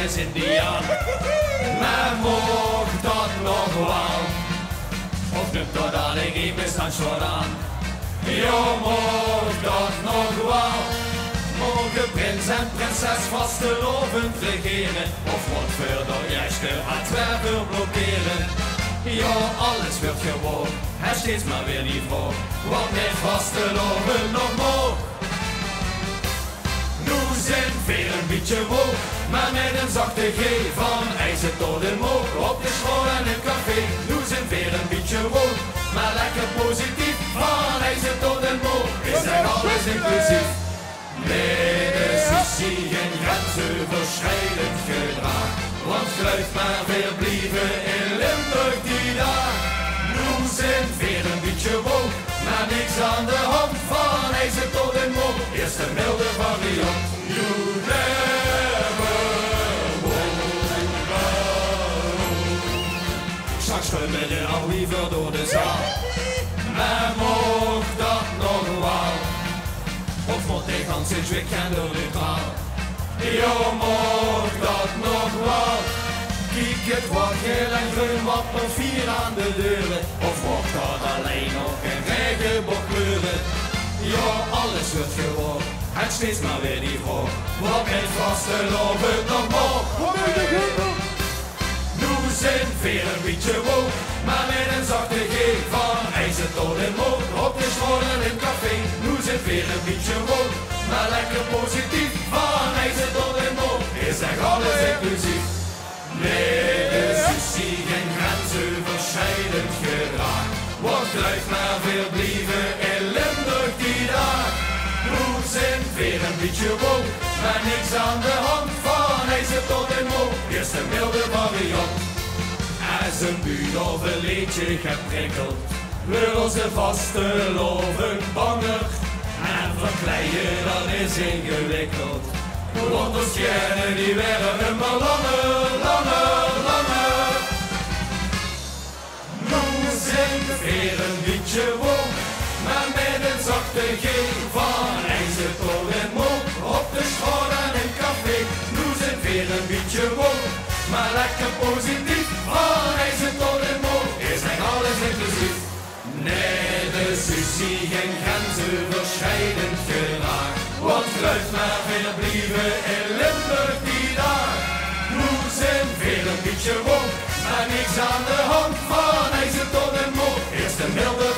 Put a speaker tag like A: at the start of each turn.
A: is Indiaan. Maar mocht dat nog wel, of nu totdat ik niet meer stand voor aan. Jo, mocht dat nog wel, mogen prins en prinses vastelaovend regeren, of wat verder juist de Antwerpen blokkeren. Ja, alles wordt gewoon, hij steeds maar weer niet voor, wat met vastelaovend nog moog. Nu zijn weer een beetje woog, maar met een zachte G van ijzer tot de moog. Op de school en het café, nu zijn weer een beetje woog, maar lekker positief. Van ijzer tot de moog, is echt alles inclusief. Nee, de sushi en grensoverschrijdend gedrag, want gluit maar weer blijven in Limburg die dag. Nu zijn weer een beetje woog, maar niks aan de hand. Van ijzer tot de moog, eerst een milde variant. You never straks schudden de al liever door de zaal. Maar mocht dat nog wel, of moet ik dan sinds weekend door de taal? Jo, mocht dat nog wel, kijk het wordt heel en groen wat nog vier aan de deuren, of wordt dat alleen nog een regenboog kleuren? Ja, alles wordt gewoon, het steeds maar weer niet voor, wat met vastelaovend nog moog. Nu zijn weer een beetje woog, maar met een zachte G van ijzer tot in moog. Op de school en in het café, nu zijn weer een beetje woog, maar lekker positief. Van ijzer tot in moog, is echt alles inclusief. Nee, de sushi geen grensoverschrijdend gedrag, wordt gelijk maar veel blijven in Limburg die dag. Nu zijn weer een beetje woog, maar niks aan de hand. Van ijzer tot in moog, eerst een milde variant. Als een buur of een liedje geprikkeld, wil ze vastelaovend banger. En verkleien, dat is ingewikkeld, want ons kennen die werden maar langer, langer, langer. Nu zijn weer een beetje woog, maar met een zachte G van ijzer tot en moog. Op de school en in het café, nu zijn weer een beetje woog, maar lekker positief. Van ijzer tot en moog, is echt alles inclusief. Nee, de sushi geen grensoverschrijdend gedrag, want gluit maar weer blijven in Limburg die dag. Nu zijn weer een beetje woog, maar niks aan de hand. Van ijzer tot en moog, eerst een milde